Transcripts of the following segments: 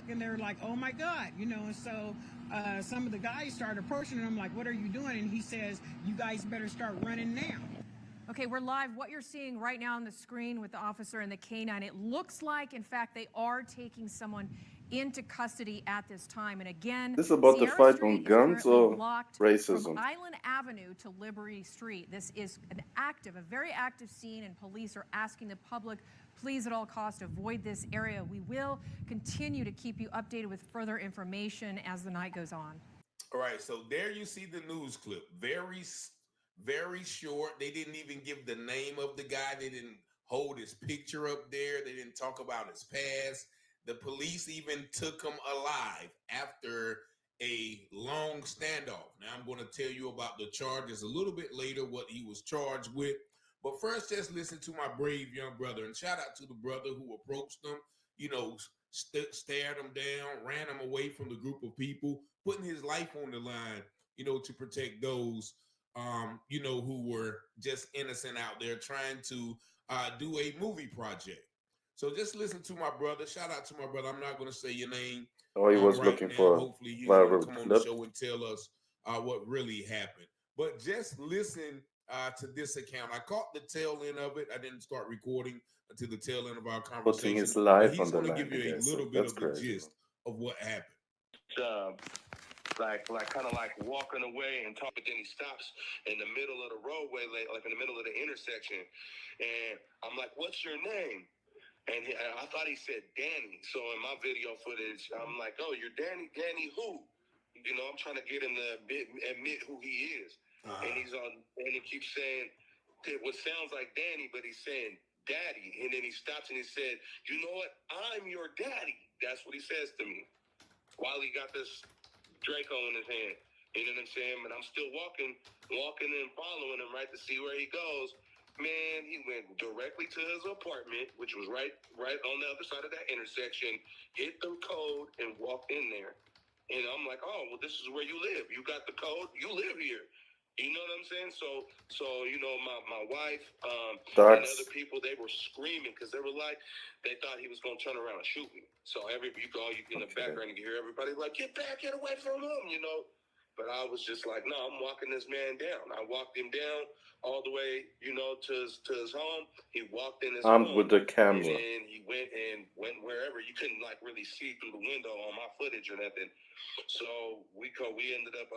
look, and they're like, oh my God, and so some of the guys started approaching him, like, what are you doing? And he says, you guys better start running now. Okay, we're live. What you're seeing right now on the screen with the officer and the canine, it looks like, in fact, they are taking someone into custody at this time. And again, This about the Sierra fight Street on is guns currently or blocked from racism? Island Avenue to Liberty Street. This is a very active scene, and police are asking the public, please at all costs avoid this area. We will continue to keep you updated with further information as the night goes on. All right, so there you see the news clip. Very short. They didn't even give the name of the guy. They didn't hold his picture up there. They didn't talk about his past. The police even took him alive after a long standoff. Now I'm going to tell you about the charges a little bit later, what he was charged with. But first, just listen to my brave young brother, and shout out to the brother who approached him, stared him down, ran him away from the group of people, putting his life on the line, to protect those, who were just innocent out there trying to do a movie project. So just listen to my brother. Shout out to my brother. I'm not going to say your name Or he was right looking now. for a Hopefully he's going to viral come on the clip? show and tell us what really happened. But just listen to this account. I caught the tail end of it. I didn't start recording until the tail end of our Putting conversation. his But life he's on the going to give line, you I a guess. little So bit that's of the crazy, gist of what happened. Like kind of like walking away and talking. But then he stops in the middle of the roadway, like in the middle of the intersection, and I'm like, "What's your name?" And I thought he said Danny. So in my video footage, I'm like, "Oh, you're Danny. Danny who?" I'm trying to get him to admit who he is. And and he keeps saying what sounds like Danny, but he's saying Daddy. And then he stops and he said, "You know what? I'm your daddy." That's what he says to me while he got this Draco in his hand. You know what I'm saying? But I'm still walking and following him, right, to see where he goes. Man, he went directly to his apartment, which was right on the other side of that intersection, hit the code, and walked in there. And I'm like, oh, well, this is where you live. You got the code. You live here. You know what I'm saying? So my wife and other people, they were screaming because they were like, they thought he was going to turn around and shoot me. So you in the background, you can hear everybody like, get back, get away from him. But I was just like, no, I'm walking this man down. I walked him down all the way, to his home. He walked in his armed home, with the and camera. then he went wherever. You couldn't like really see through the window on my footage or nothing. So we ended up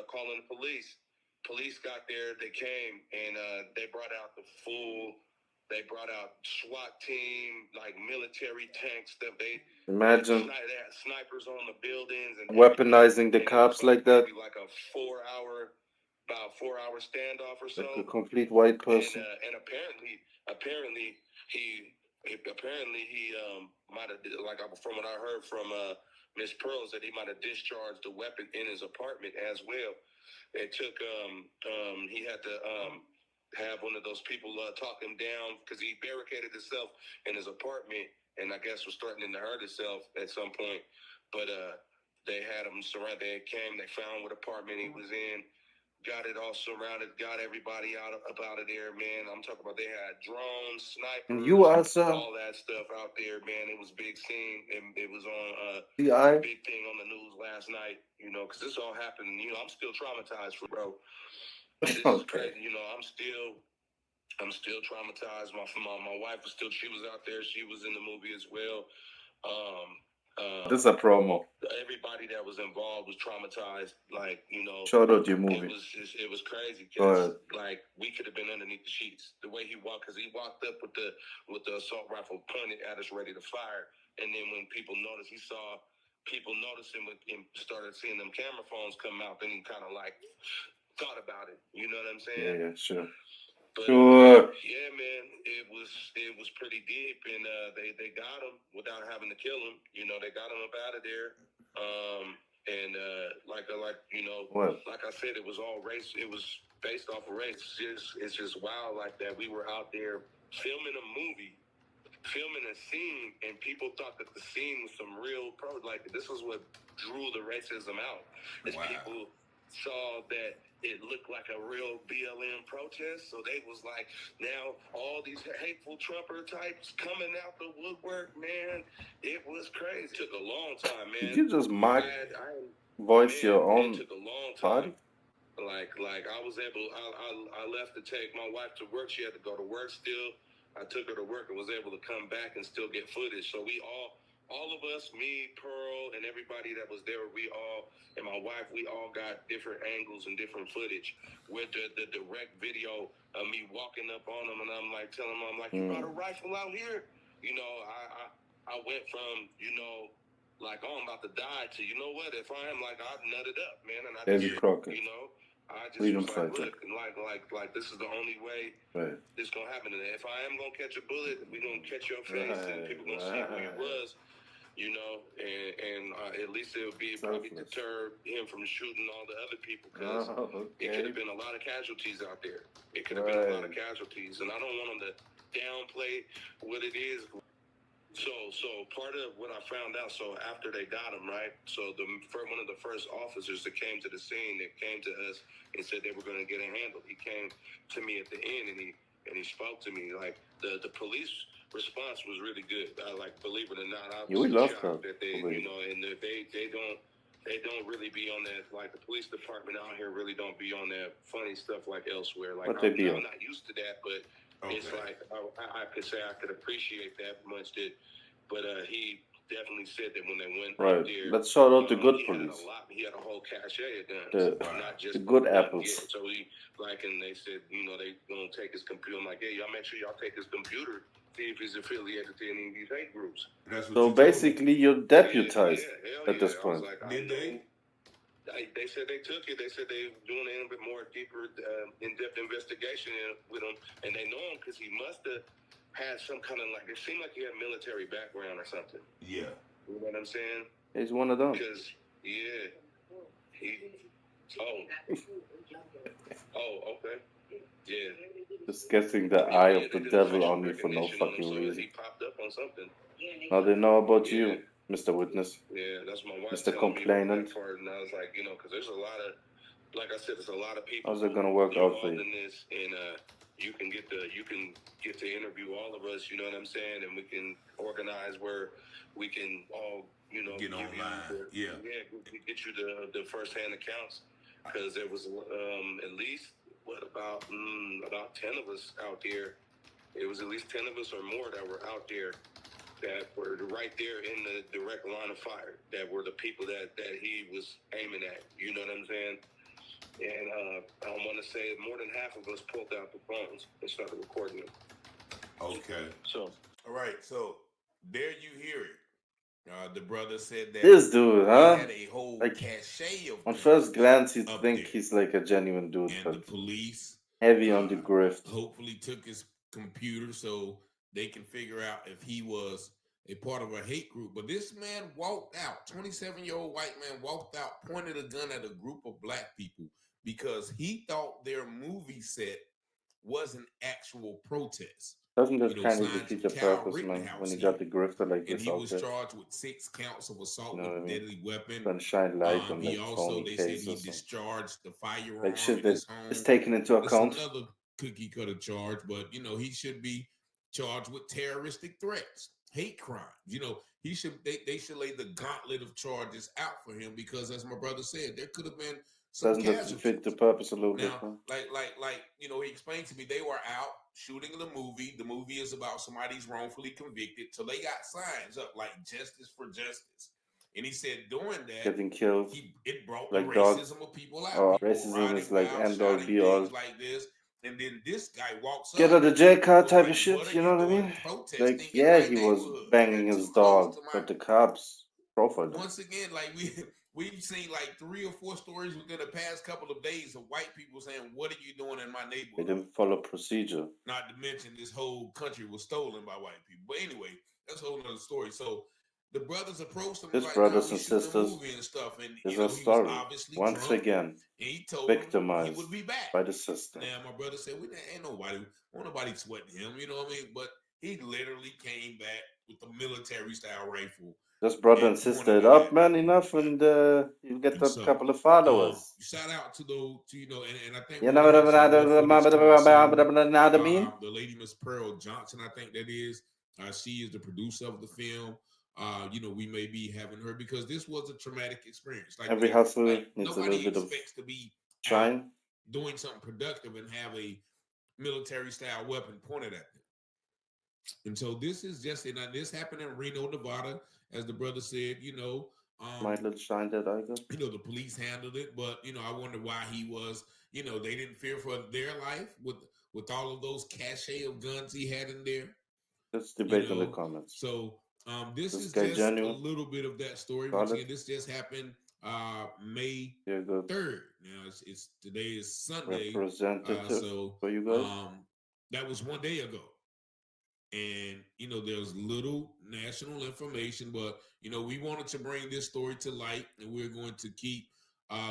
calling the police. Police got there. They came and they brought out They brought out SWAT team, like military tank stuff. Imagine They had snipers on the buildings and everything. weaponizing the And it was cops like like that, maybe like a 4 hour standoff or like a so. complete white And person. apparently he might have, like from what I heard from Miss Pearls, that he might have discharged the weapon in his apartment as well. It took he had to have one of those people talk him down because he barricaded himself in his apartment and I guess was threatening to hurt himself at some point. But they had him surrounded. They came. They found what apartment he was in. Got it all surrounded. Got everybody out of there, man. I'm talking about they had drones, And you snipers, as a all that stuff out there, man. It was a big scene. It was on CI, big thing on the news last night. Because this all happened. I'm still traumatized, bro. This is okay. crazy. I'm still traumatized. My wife was still. She was out there. She was in the movie as well. Um, This is a promo. Everybody that was involved was traumatized. Like, Shout out your it movie. was crazy Go because ahead. like we could have been underneath the sheets. The way he walked, because he walked up with the assault rifle pointed at us, ready to fire. And then when people noticed, he saw people noticing and started seeing them camera phones come out. Then he kind of like thought about it. You know what I'm saying? Yeah, sure. But Sure. yeah, man, it was pretty deep, and they got him without having to kill him. They got him up out of there. And Well, like I said, it was all race. It was based off of race. It's just wild like that. We were out there filming a movie, filming a scene, and people thought that the scene was some real pro. Like this was what drew the racism out. Is Wow. people saw that it looked like a real BLM protest. So they was like, now all these hateful Trumper types coming out the woodwork, man. It was crazy. It took a long time, man. Did you just voice your own it took a long party? time. Like I was able, I left to take my wife to work. She had to go to work still. I took her to work and was able to come back and still get footage. So we all of us, me, Pearl, and everybody that was there, we all, and my wife, we all got different angles and different footage with the direct video of me walking up on them, and I'm like telling them, I'm like, you got a rifle out here? You know, I went from, you know, like, oh, I'm about to die to, you know what, if I am, like, I'd nut it up, man, and I David Crockett. you know, I just Freedom was like, fighter. look, and like this is the only way this gonna happen. And if I am gonna catch a bullet, we gonna catch your face, and people gonna see who you was, you know, and at least it would be probably deter him from shooting all the other people, because it could have been a lot of casualties out there. It could have been a lot of casualties, and I don't want them to downplay what it is. So part of what I found out, so after they got him, right? So one of the first officers that came to the scene, that came to us and said they were going to get it handled. He came to me at the end and he spoke to me. Like the police response was really good. Like, believe it or not, I was shocked that they, you know, and they don't really be on that. Like, the police department out here really don't be on that funny stuff like elsewhere. Like, I'm not used to that, but. Okay. It's like I could say I could appreciate that much. But he definitely said that when they went out there, let's shout out the good police. He had a whole cache of guns, not just the good apples. Yeah, so he and they said, you know, they gonna take his computer. I'm like, hey, y'all make sure y'all take his computer, see if he's affiliated to any of these hate groups. So basically, you're deputized at this point. Did they? They said they took it. They said they were doing a little bit more deeper, in-depth investigation with him, and they know him because he must have had some kind of, like, it seemed like he had military background or something. Yeah. You know what I'm saying? He's one of them. Because, yeah. Okay. Yeah. Just getting the eye of the devil on me for no fucking reason. He popped up on something. Now they know about you, Mr. Witness. Yeah, that's my wife. Mr. Complainant. And I was like, you know, because there's a lot of, like I said, there's a lot of people. How's it gonna work out for you? In this, and you can get to interview all of us. You know what I'm saying? And we can organize where we can all, you know, get online. Get you the first-hand accounts, because there was at least about 10 of us out there. It was at least 10 of us or more that were out there, that were right there in the direct line of fire, that were the people that he was aiming at. You know what I'm saying? And I want to say more than half of us pulled out the phones and started recording them. Okay. So. All right. So there you hear it. The brother said that this dude, huh? Had a whole like, cachet of on first glance, you'd think there. he's like a genuine dude, and but the police heavy on the grift. Hopefully took his computer so they can figure out if he was a part of a hate group. But this man walked out, 27-year-old white man walked out, pointed a gun at a group of black people because he thought their movie set was an actual protest. Doesn't that kind of defeat the purpose, man, when you got the grifter like this out there? And he was charged with 6 counts of assault with a deadly weapon. Gonna shine light on He the also, they said he cases discharged the firearm like shit in that his home. is taken into account. It's another cookie cutter charge, but, you know, he should be charged with terroristic threats, hate crimes. You know, he should, they should lay the gauntlet of charges out for him, because, as my brother said, there could have been some Doesn't that defeat the purpose a little bit? Huh? Like, you know, he explained to me they were out shooting the movie. The movie is about somebody's wrongfully convicted, so they got signs up like "Justice for Justice." And he said doing that, getting killed, it brought like the racism of people out. Oh, people racism is like end all be all. Like this, and then this guy walks get up, out of jail card type like, of shit. You know what I mean? Like, yeah, he was banging his dog, but the cops profiled him. Once again, like we've seen like 3 or 4 stories within the past couple of days of white people saying, "What are you doing in my neighborhood?" They didn't follow procedure. Not to mention this whole country was stolen by white people. But anyway, that's a whole other story. So the brothers approached him. His like, brothers no, and sisters. And stuff, and there's you know, a story. Once drunk, again, and he told victimized him he would be back by the system. Now my brother said, "We ain't nobody sweating him." You know what I mean? But he literally came back with the military style rifle. Just brother and sister it up, man, enough, and you get a couple of followers. Shout out to those, and I think You know what I mean? the lady Miss Pearl Johnson, I think that is. She is the producer of the film. We may be having her because this was a traumatic experience. Like every hustle needs a nobody little bit expects to be shine, doing something productive and have a military style weapon pointed at them. And so this is just this happened in Reno, Nevada, as the brother said. my little shine that I got. The police handled it, but I wonder why he was. They didn't fear for their life with all of those cache of guns he had in there. Let's debate in the comments. So this is just genuine. A little bit of that story. Once again, this just happened May 3rd. Now it's today is Sunday. Representative for you guys. That was 1 day ago. And there's little national information, but we wanted to bring this story to light, and we're going to keep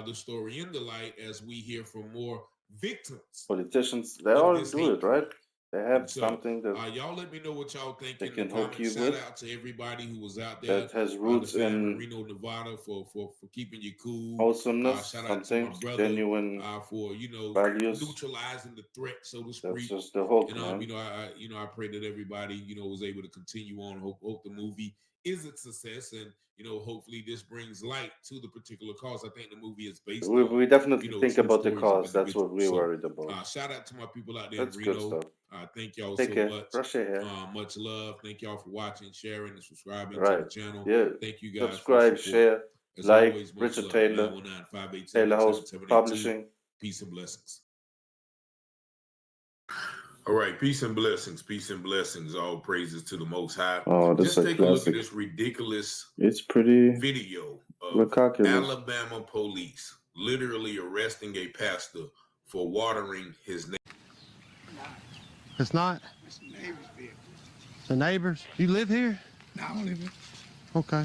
the story in the light as we hear from more victims. Politicians, they all do it, right? They have something that y'all let me know what y'all think. They in can the hook you Shout with. Out to everybody who was out there That has roots in Reno, Nevada, for keeping you cool. Awesomeness, shout out something to my brother, genuine for values. neutralizing the threat, so to speak. That's just the hope, and man. I pray that everybody was able to continue on. Hope the movie is a success, and hopefully this brings light to the particular cause. I think the movie is based on. We definitely think about the cause. That's what we're worried about. Shout out to my people out there That's in Reno. good stuff. Thank y'all Take so care. much. Brush your hair. Much love. Thank y'all for watching, sharing, and subscribing to the channel. Yeah. Thank you guys. Subscribe, share, as like. always, Richard love. Taylor, 919-587-7782. Taylor House Publishing. Peace and blessings. All right, peace and blessings. Peace and blessings. All praises to the Most High. Oh, that's Just a take classic. a look at this ridiculous video of Alabama police literally arresting a pastor for watering his neighbor. It's not? It's the neighbor's vehicle. The neighbors? You live here? No, I don't live here. Okay.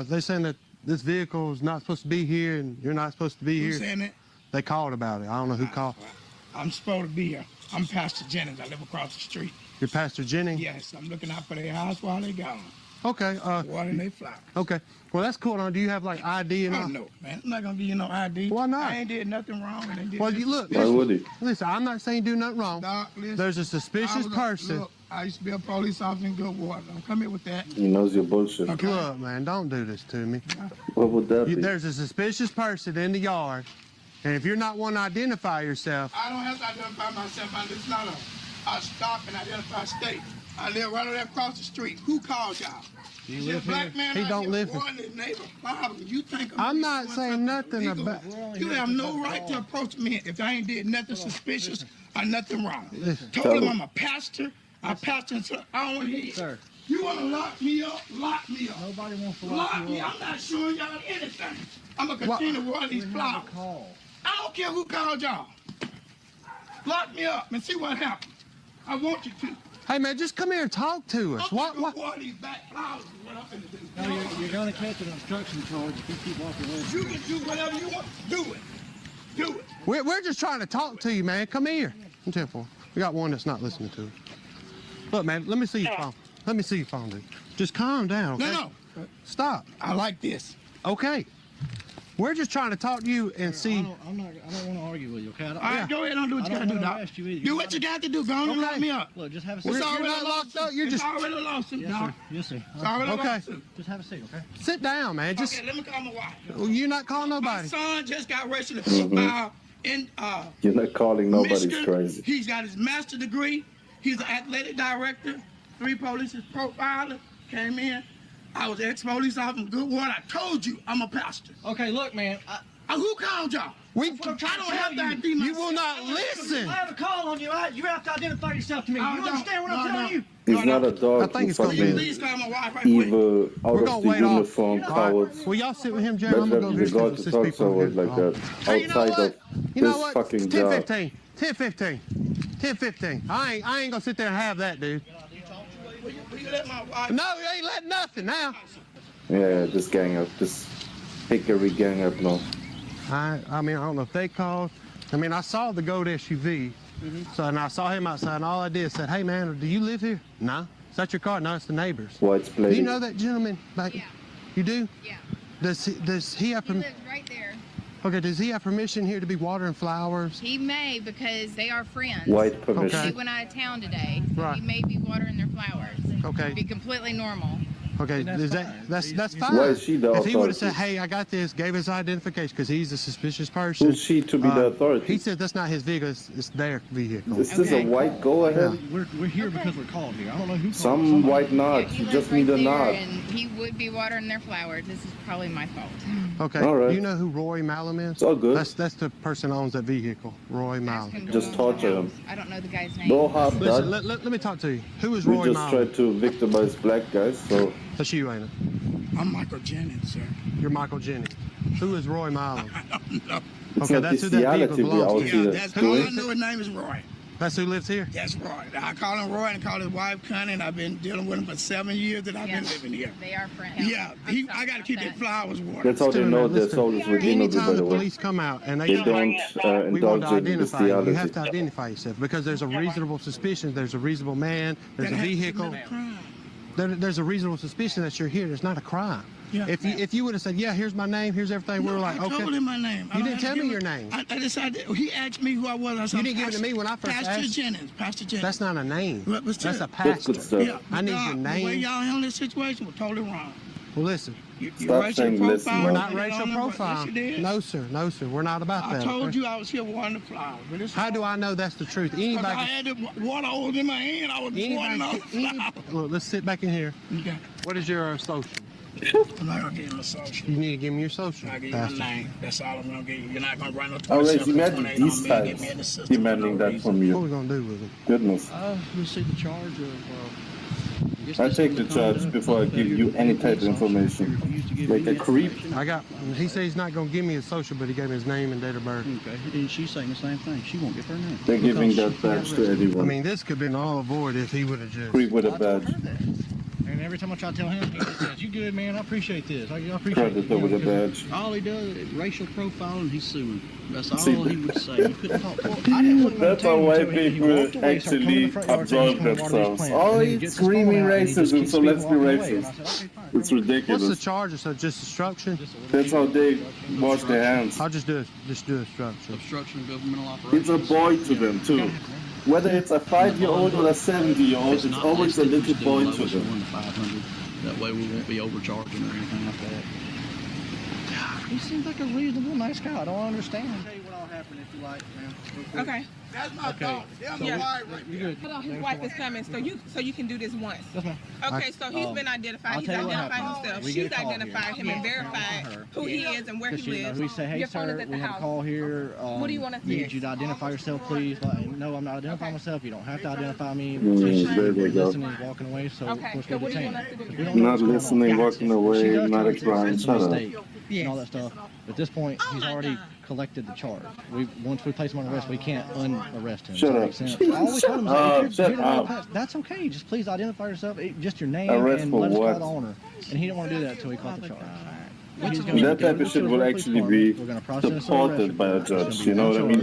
They saying that this vehicle is not supposed to be here and you're not supposed to be here. Who's saying that? They called about it. I don't know who called. I'm supposed to be here. I'm Pastor Jennings. I live across the street. You're Pastor Jennings? Yes, I'm looking out for their house while they gone. Okay. Watering their flowers. Okay. Well, that's cool. Now, do you have like ID and all? No, man. I'm not gonna give you no ID. Why not? I ain't did nothing wrong. And they did Well, you look. Why would he? Listen, I'm not saying do nothing wrong. Doc, listen, There's a suspicious person. Look, I used to be a police officer in Goodwater. Don't come here with that. He knows your bullshit. Okay. Look, man, don't do this to me. What would that be? There's a suspicious person in the yard, and if you're not one to identify yourself. I don't have to identify myself. It's not a stop and identify state. I live right over there across the street. Who called y'all? You Is live a black here? man He out don't here live here. warning his neighbor problems. You think I'm not saying nothing illegal? about. You have no right to approach me if I ain't did nothing suspicious or nothing wrong. Listen, Told him I'm a pastor. I pastor, so I don't want to hear you. Sir. You want to lock me up? Lock me up. Nobody wants to lock me you up. up. I'm not showing y'all anything. I'm going to continue to water these flowers. I don't care who called y'all. Lock me up and see what happens. I want you to. Hey man, just come here and talk to us. I'm What? gonna water these back flowers is what I'm finna do. No, you're going to catch an obstruction charge if you keep walking away. You can do whatever you want. Do it. Do it. We're just trying to talk to you, man. Come here. I'm 10-4. We got one that's not listening to us. Look, man, let me see your phone. Let me see your phone, dude. Just calm down, okay? No. Stop. I like this. Okay. We're just trying to talk to you and see. I don't want to argue with you, okay? All right, go ahead and do what you gotta do, Doc. Do what you got to do. Go on and lock me up. Look, just have a seat. It's You're already not a locked lawsuit. up. You're It's just. already a lawsuit, Yes, Doc. sir. Yes, sir. It's already a Okay. lawsuit. Just have a seat, okay? Sit down, man. Just. Okay, let me call my wife. You're not calling My nobody. son just got arrested in You're not calling nobody's Michigan. crazy. He's got his master's degree. He's an athletic director. 3 police profiler came in. I was ex-police officer in Goodwater. I told you I'm a pastor. Okay, look, man. Who called y'all? We. I don't have to ID myself. You will not listen. I have a call on you. You have to identify yourself to me. You understand what I'm telling you? He's not a dog. I think it's who gonna be- fucking Please call my wife right quick. evil, out We're of gonna the wait off. uniform cowards. Will y'all sit with him, Jerry? I'm Better gonna go have here the and God to assist talk people to us here. like that. Hey, you know Outside what? of You know this what? fucking 10-15. job. 10-15. 10-15. I ain't gonna sit there and have that, dude. Will you let my wife? No, you ain't letting nothing now. Yeah, this gang up, this hickory gang up now. I mean, I don't know if they called. I mean, I saw the gold SUV. So, and I saw him outside, and all I did said, hey, man, do you live here? No. Is that your car? No, it's the neighbor's. White's Do plating. you know that gentleman? Back? Yeah. You do? Yeah. Does he have He permission? lives right there. Okay, does he have permission here to be watering flowers? He may because they are friends. White permission. Okay. He went out of town today. So Right. He may be watering their flowers. Okay. Be completely normal. Okay, that's fine. Why is she the If he would have said, authority? "Hey, I got this," gave his identification because he's a suspicious person. Who's she to be the authority? He said that's not his vehicle; it's their vehicle. Is this a Okay. white go ahead? We're here because we're called here. I don't know who called. Some white nod. He You lives just need a right there, nod. And he would be watering their flowers. This is probably my fault. Okay. All right. Do you know who Roy Malum is? It's all good. That's the person who owns that vehicle, Roy Ask Malum. him to Just go in the torture house. him. I don't know the guy's name. No harm Listen, done. let me talk to you. Who is We Roy just Malum? tried to victimize black guys, so That's you, ain't it? I'm Michael Jennings, sir. You're Michael Jennings. Who is Roy Malum? it's Okay, not that's who that bestiality vehicle we belongs out to. Yeah, here that's all doing. I know. His name is Roy. That's who lives here. That's Roy. I call him Roy and call his wife Connie, and I've been dealing with him for 7 years that I've been Yes. living here. They are friends. Yeah, I'm sorry I got to about keep that. their flowers watered. That's how they Listen, know man, their listen. soul is redeemable, Anytime by the the way. police come out and They they don't we want indulge to in identify you. You have to bestiality. identify yourself because there's a reasonable suspicion. There's a reasonable man. There's That a has to vehicle. commit a crime. There's a reasonable suspicion that you're here. There's not a crime. Yeah. If you would have said, yeah, here's my name, here's everything, we were like, I okay. told him my name. I You don't didn't have to tell me give your him- name. I decided, he asked me who I was. I said, You didn't give it to me when I first Pastor asked. Jennings. Pastor Jennings. That's not a name. But That's still. a That's pastor. good stuff. Yeah, I need your The way name. y'all handle this situation was totally wrong. Well, listen, Your Stop racial saying listen, profile, man. we're not you racial don't know what- profile. Yes, you did. No, sir. No, sir. We're not about I that. told okay? you I was here watering the flowers. But it's How do I know that's the truth? Because I Anybody. had the water hose in my hand. I was watering all the flowers. Look, let's sit back in here. Okay. What is your social? I'm not going to give you a social. You need to give me your social. I'll give you my Pastor. name. That's all I'm going to give you. You're not going to run no All right, 27, imagine 28 these on me and types get me in the system demanding for no that reason. from What are you. we going to do with it? Goodness. We see the charge of. I take the charge before I give you any type of information. Like a creep. He said he's not going to give me his social, but he gave me his name and date of birth. Okay, and she's saying the same thing. She won't give her name. They're giving Because that she got badge to arrested. I anyone. mean, this could be an all avoid if he would have just. Creep with a I told badge. her that. And every time I try to tell him, he just says, "You good, man? I appreciate this. I appreciate Predator with a badge. All he does is racial profiling. He's suing. That's all See, he would say. You couldn't talk. Well, I didn't want to That's tell how him white until he people walked away, started coming in the front yard, saying he's absorb gonna water these themselves. plants. Oh, And then he it's gets his phone screaming out and he just racism, keeps so let's be walking away. And I racist. said, "Okay, fine. It's What's the ridiculous. charge? So just destruction? That's how they wash their hands. I'll just do destruction. Obstruction of governmental operations." It's a boy to them too. Whether it's a 5-year-old or a 70-year-old, it's not always a listed, little we're still boy to lowest them. 1 to 500. That way we won't be overcharging or anything like that. He seems like a reasonable, nice guy. I don't understand. I'll tell you what will happen if you like, man. Okay. That's my dog. That's my Yeah. wife right You there. good? Hold on, his wife is coming, so you can do this once. Yes, ma'am. Okay, so he's been identified. I'll He's tell you what identified happened. himself. We get She's a call identified here. him and verified who he is and where he lives. We say, "Hey, Your phone is sir, at we the have a house. call here. What do you want us to We do?" need you to identify yourself, please." Like, no, I'm not identifying Okay. myself. You don't have to identify me. There we go. Listening, walking away, so of Okay, course so we're what do you detaining. want us to do? We don't know Not what's going on. listening, walking She away, does not tell a us crime. it's a Shut up. mistake and all that stuff. But at this point, he's already collected the charge. Once we place him on arrest, we can't unarrest him. Shut Does that up. make sense? Shut All we told him is, up. if you're Shut here to run a up. pass, that's okay. Just please identify yourself, just your name, Arrest and for let us what? call the owner. And he didn't want to do that until he caught the charge. That type of shit will actually be supported by a judge. You know what I mean?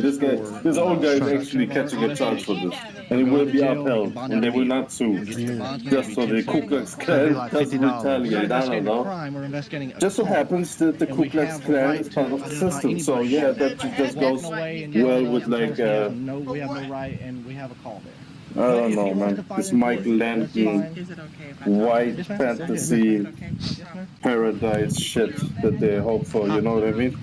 This old guy is actually catching a charge for this, and it will be upheld, and they will not sue. Just so the Ku Klux Klan doesn't retaliate. I don't know. Just so happens that the Ku Klux Klan is part of the system. So yeah, that just goes well with like. No, we have no right, and we have a call there. I don't know, man. This Mike Landon Is it okay if I white fantasy paradise shit that they hope for. You know what I mean?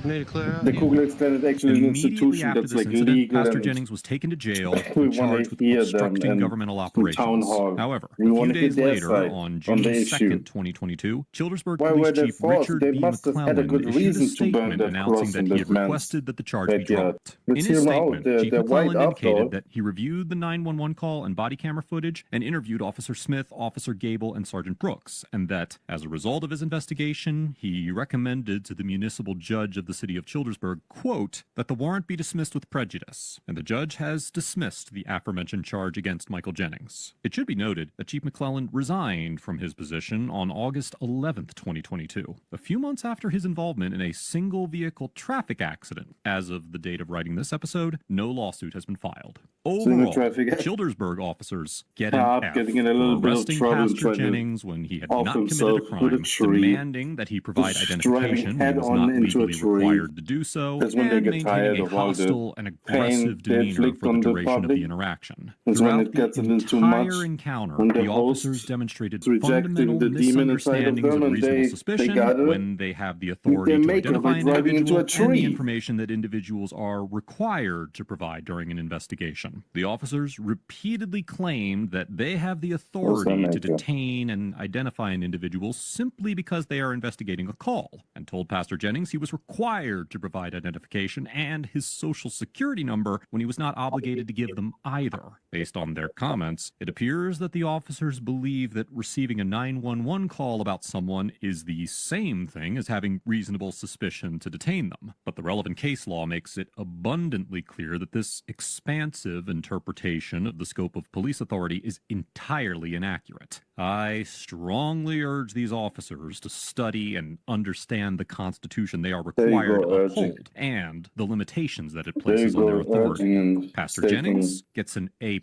Need to clear out. The Ku Klux Klan is actually an Immediately institution after that's this like incident, legal Pastor and Jennings was taken to jail we and want charged to with hear them obstructing and governmental town operations. hall. However, We a want few to days hear their later, side on June on the 2nd, issue. 2022, Childersburg Why were Police they Chief forced? Richard They B. must have had a McClellan good issued a reason to burn statement that announcing cross that in he this had man's requested that the charge be backyard. dropped. Let's In hear his them out. statement, They're Chief white McClellan after all. indicated that he reviewed the 911 call and body camera footage and interviewed Officer Smith, Officer Gable, and Sergeant Brooks, and that, as a result of his investigation, he recommended to the municipal judge of the city of Childersburg, quote, that the warrant be dismissed with prejudice, and the judge has dismissed the aforementioned charge against Michael Jennings. It should be noted that Chief McClellan resigned from his position on August 11th, 2022, a few months after his involvement in a single-vehicle traffic accident. As of the date of writing this episode, no lawsuit has been filed. Overall, Childersburg officers get an F getting in a little for arresting bit of trouble Pastor Jennings when he had not committed a crime, demanding that he provide identification when he was not legally required to do so, and maintaining a hostile and aggressive demeanor for the duration of the interaction. Throughout the entire encounter, the officers demonstrated fundamental misunderstandings of reasonable suspicion when they have the authority to identify an individual and the information that individuals are required to provide during an investigation. The officers repeatedly claimed that they have the authority to detain and identify an individual simply because they are investigating a call, and told Pastor Jennings he was required to provide identification and his social security number when he was not obligated to give them either. Based on their comments, it appears that the officers believe that receiving a 911 call about someone is the same thing as having reasonable suspicion to detain them. But the relevant case law makes it abundantly clear that this expansive interpretation of the scope of police authority is entirely inaccurate. I strongly urge these officers to study and understand the Constitution they are required to uphold and the limitations that it places on their authority. Pastor Jennings gets an A+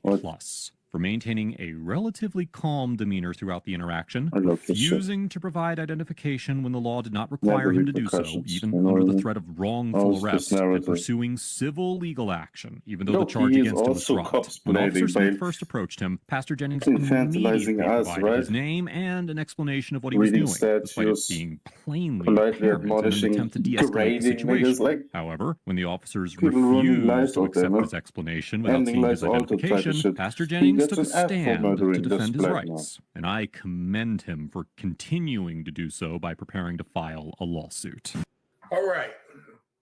for maintaining a relatively calm demeanor throughout the interaction, refusing to provide identification when the law did not require him to do so, even under the threat of wrongful arrest, and pursuing civil legal action, even though the charge against him was dropped. When Officer Smith first approached him, Pastor Jennings immediately provided his name and an explanation of what he was doing, despite it being plainly apparent in an attempt to de-escalate the situation. However, when the officers refused to accept his explanation without seeing his identification, Pastor Jennings took a stand to defend his rights, and I commend him for continuing to do so by preparing to file a lawsuit. All right.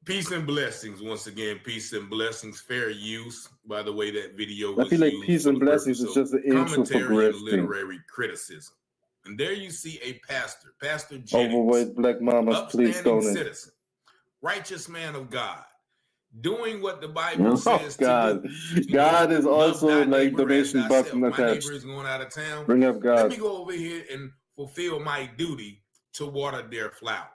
Peace and blessings. Once again, peace and blessings. Fair use. By the way, that video was I feel like peace and blessings is just the intro for commentary and literary criticism. And there you see a pastor, Pastor Jennings, overweight black mamas, please upstanding don't. citizen, righteous man of God, doing what the Bible says to do. God is also like donation button attached. My neighbor is going out of town. Bring up God. Let me go over here and fulfill my duty to water their flowers.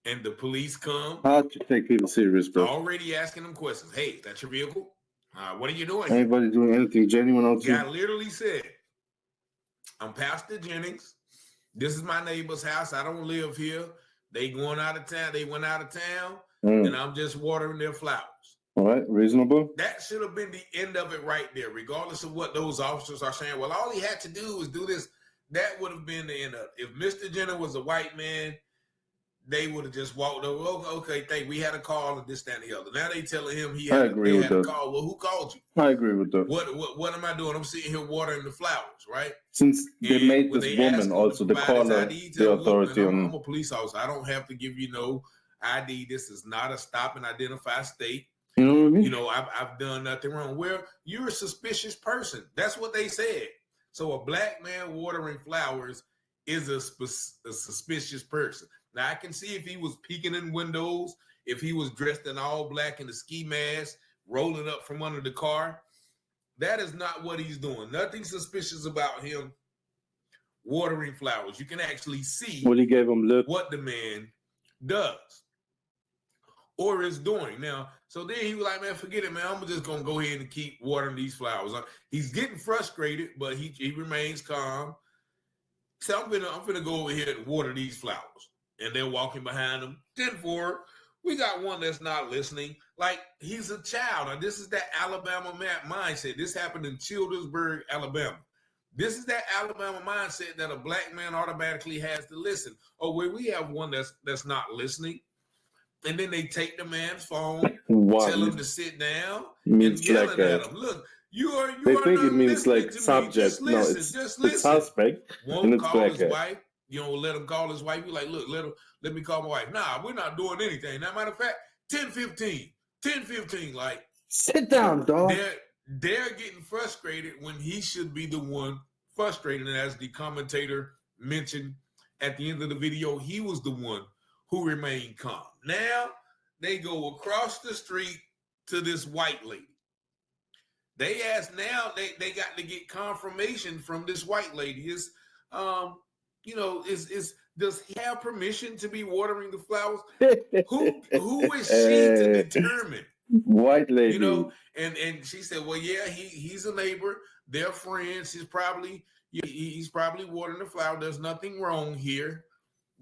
And the police come. How'd you take people serious, bro? Already asking them questions. Hey, that's your vehicle? What are you doing? Anybody doing anything genuine out there? God literally said, I'm Pastor Jennings. This is my neighbor's house. I don't live here. They going out of town. They went out of town. And I'm just watering their flowers. All right, reasonable. That should have been the end of it right there, regardless of what those officers are saying. Well, all he had to do was do this. That would have been the end of it. If Mr. Jenner was a white man, they would have just walked over. Oh, okay, we had a call and this, that, and the other. Now they telling him he had a call. Well, who called you? I agree with that. What am I doing? I'm sitting here watering the flowers, right? Since they made this woman also the caller, the authority on. I'm a police officer. I don't have to give you no ID. This is not a stop and identify state. You know what I mean? You know, I've done nothing wrong. Well, you're a suspicious person. That's what they said. So a black man watering flowers is a suspicious person. Now, I can see if he was peeking in windows, if he was dressed in all black in a ski mask, rolling up from under the car. That is not what he's doing. Nothing suspicious about him watering flowers. You can actually see what he gave him lip. What the man does or is doing. Now, so then he was like, man, forget it, man. I'm just going to go ahead and keep watering these flowers. He's getting frustrated, but he remains calm. So I'm gonna go over here and water these flowers. And they're walking behind him. 10-4. We got one that's not listening. Like, he's a child. Now, this is that Alabama mindset. This happened in Childersburg, Alabama. This is that Alabama mindset that a black man automatically has to listen. Oh, wait, we have one that's not listening. And then they take the man's phone, tell him to sit down, and yelling at him. Look, they think it means like subject. No, it's suspect. Won't call his wife. You know, let him call his wife. You're like, look, let me call my wife. Nah, we're not doing anything. As a matter of fact, 10-15, like, sit down, dog. They're getting frustrated when he should be the one frustrated. And as the commentator mentioned at the end of the video, he was the one who remained calm. Now they go across the street to this white lady. They asked now they got to get confirmation from this white lady. Is does he have permission to be watering the flowers? Who is she to determine? White lady. You know, and she said, well, yeah, he's a neighbor. They're friends. He's probably watering the flower. There's nothing wrong here.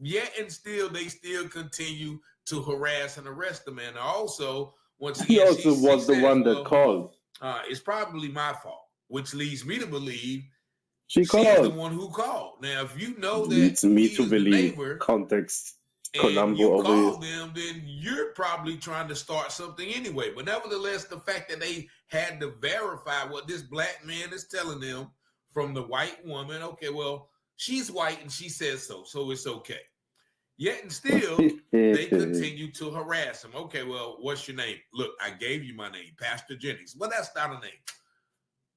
Yet and still, they still continue to harass and arrest the man. Also, once again, he also was the one that called. It's probably my fault, which leads me to believe she's the one who called. Now, if you know that it's me to believe neighbor, context, and you call them, then you're probably trying to start something anyway. But nevertheless, the fact that they had to verify what this black man is telling them from the white woman, okay, well, she's white and she says so it's okay. Yet and still, they continue to harass him. Okay, well, what's your name? Look, I gave you my name, Pastor Jennings. Well, that's not a name.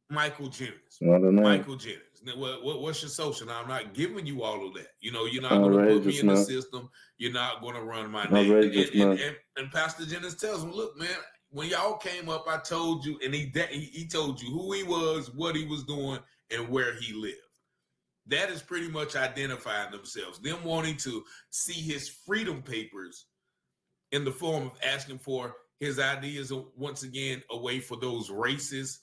Michael Jennings. Michael Jennings. Now, what's your social? Now, I'm not giving you all of that. You know, you're not going to put me in the system. You're not going to run my name. And Pastor Jennings tells him, look, man, when y'all came up, I told you, and he told you who he was, what he was doing, and where he lived. That is pretty much identifying themselves. Them wanting to see his freedom papers in the form of asking for his ideas once again away for those racist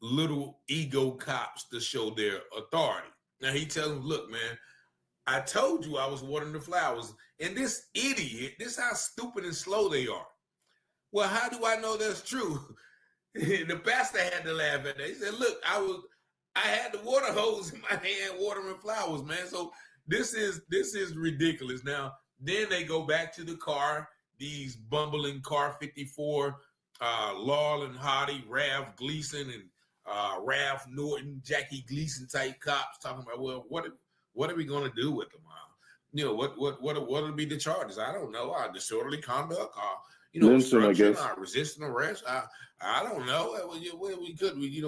little ego cops to show their authority. Now he tells them, look, man, I told you I was watering the flowers. And this idiot, this is how stupid and slow they are. Well, how do I know that's true? The pastor had to laugh at that. He said, look, I had the water hose in my hand watering flowers, man. So this is ridiculous. Now, then they go back to the car, these bumbling car 54, Laurel and Hardy, Ralph Gleason, and Ralph Norton, Jackie Gleason type cops talking about, well, what are we going to do with them? What will be the charges? I don't know. Disorderly conduct, obstruction, resisting arrest. I don't know.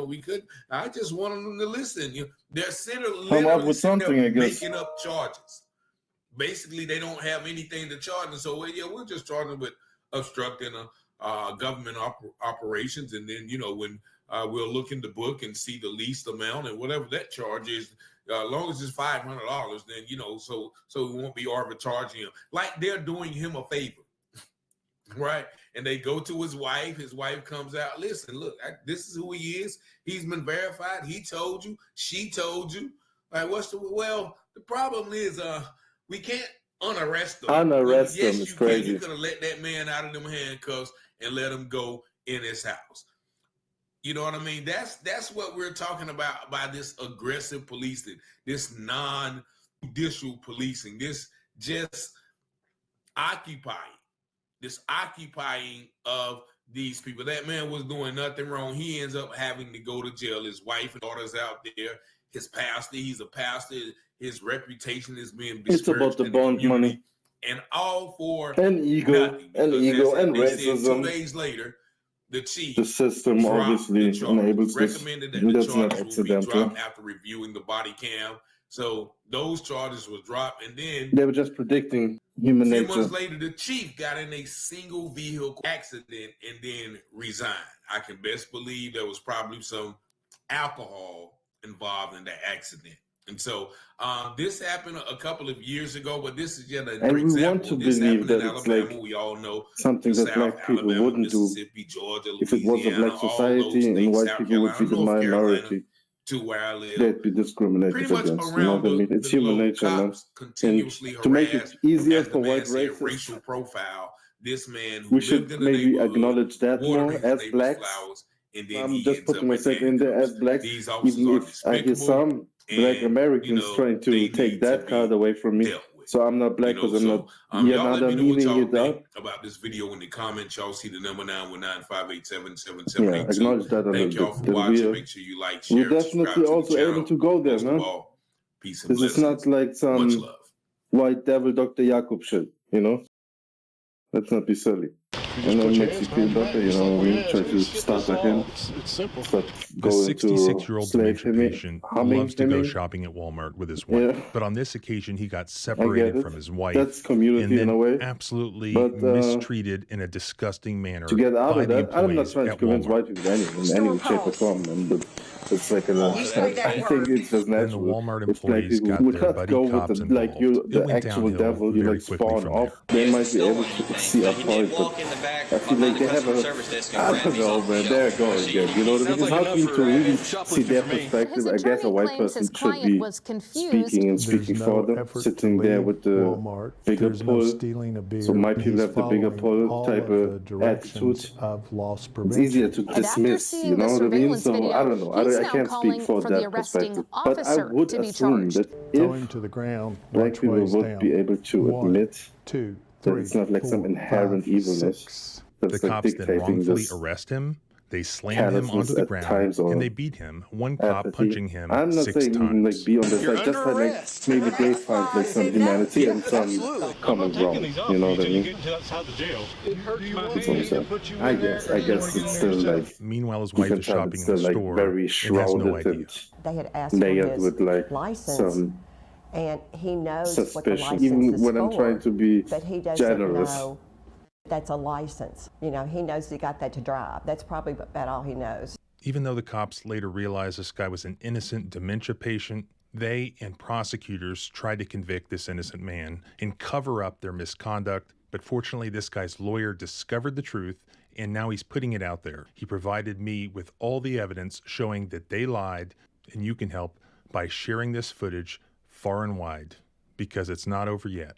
We could. I just wanted them to listen. They're literally making up charges. Basically, they don't have anything to charge them. So, we'll just charge them with obstructing government operations. And then, when we'll look in the book and see the least amount and whatever that charge is, as long as it's $500, then, so we won't be overcharging him. Like they're doing him a favor. Right. And they go to his wife. His wife comes out. Listen, look, this is who he is. He's been verified. He told you. She told you. Like, the problem is we can't unarrest them. Yes, is crazy. You could have let that man out of them handcuffs and let him go in his house. You know what I mean? That's what we're talking about by this aggressive policing, this non-judicial policing, this just occupying of these people. That man was doing nothing wrong. He ends up having to go to jail. His wife and daughter's out there. His pastor, he's a pastor. His reputation is being besmirched. It's about the bond money. And all for ego, nothing. And racism. 2 days later, the chief, the system obviously enables this. Recommended that the charges will be dropped after reviewing the body cam. So those charges were dropped, and then they were just predicting human nature. 2 months later, the chief got in a single vehicle accident and then resigned. I can best believe there was probably some alcohol involved in that accident. And so this happened a couple of years ago, but this is yet another example. And we want to believe that it's like we all know something that black people wouldn't do Georgia, if it was a black society and white people would be the minority. To where I live, they'd be discriminated against. You know what I mean? It's human nature, man. And to make it easier for white racists, racial profile, this man who we should maybe acknowledge that more as blacks. I'm just putting myself in there as blacks, even if I hear some black Americans trying to take that card away from me. So I'm not black because I'm not. You're not meaning it out. About this video in the comments, y'all see the number 919-587-7772. Yeah, acknowledge that a Thank y'all for watching. Make sure you like, share, we're definitely also able to go there, man. Peace and blessings. This is not like some white devil Dr. Jakob shit, Let's not be silly. and then makes you feel better, you know what I mean? Try to start again. It's simple. Start The going to 66-year-old slave dementia patient loves to go humming. shopping at Walmart with his wife, Yeah. but on this occasion he got I get separated it. from his wife That's community and in a way. then absolutely But mistreated in a disgusting manner to get out by of the that, I'm not employees trying to at convince Walmart. white people in any shape or form, man, but it's like I think it's just Then the natural. Walmart It's black employees people got who would their not buddy go with cops the involved. the It went actual downhill devil you very like quickly spawn from off. there. They might be able to see a point, but I feel like they have I don't know, man. There it goes again. You know what I mean? It's hard for me to really see their perspective. I guess a white person should be speaking for them, sitting there with the bigger pull. So my people have the bigger pull type of attitude. It's easier to dismiss, you know what I mean? So I don't know. I can't speak for that perspective. But I would assume that if black people would be able to admit that it's not like some inherent evilness The that's like cops then dictating wrongfully this arrest him. They slammed him onto the ground times, or and they beat him. One cop apathy. punching him I'm not 6 saying times. even like be on the side, just like maybe they find like some humanity and some common ground. You know what I mean? That's what I'm saying. I guess it's still like. Meanwhile, his wife is shopping in the like store very and has shrouded no idea. They had asked layered for with his like license, some and he knows what the suspicion. license Even is when I'm for, trying to be but he doesn't generous. know that's a license. You know, he knows he got that to drive. That's probably about all he knows. Even though the cops later realized this guy was an innocent dementia patient, they and prosecutors tried to convict this innocent man and cover up their misconduct. But fortunately, this guy's lawyer discovered the truth, and now he's putting it out there. He provided me with all the evidence showing that they lied, and you can help by sharing this footage far and wide, because it's not over yet.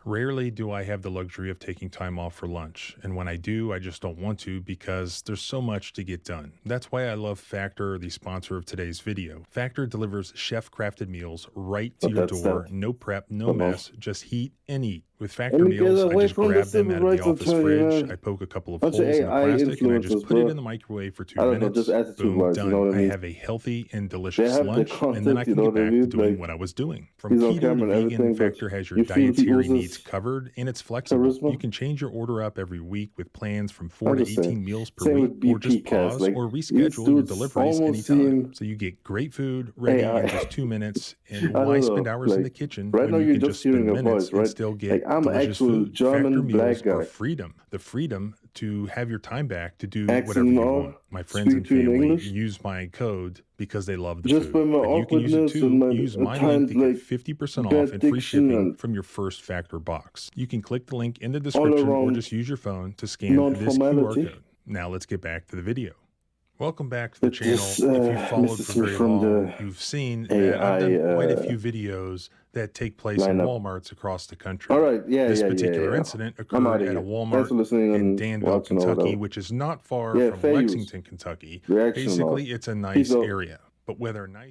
Rarely do I have the luxury of taking time off for lunch, and when I do, I just don't want to because there's so much to get done. That's why I love Factor, the sponsor of today's video. Factor delivers chef-crafted meals right to your door, no prep, no mess, just heat and eat. With Factor meals, I just grab them out of the office fridge, I poke a couple of holes in the plastic, and I just put it in the microwave for 2 minutes, boom, done. I have a healthy and delicious lunch, and then I can get back to doing what I was doing. From keto to vegan, Factor has your dietary needs covered, and it's flexible. You can change your order up every week with plans from 4 to 18 meals per week, or just pause or reschedule your deliveries anytime. So you get great food ready in just 2 minutes, and why spend hours in the kitchen when you can just spend minutes and still get delicious food? Factor meals are freedom. The freedom to have your time back to do whatever you want. My friends and family use my code because they love the food. But you can use it too. Use my link to get 50% off and free shipping from your first Factor box. You can click the link in the description or just use your phone to scan this QR code. Now let's get back to the video. Welcome back to the channel. If you've followed for very long, you've seen that I've done quite a few videos that take place in Walmarts across the country. All right, this particular incident occurred at a Walmart in Danville, Kentucky, which is not far from Lexington, Kentucky. Basically, it's a nice area, but whether nice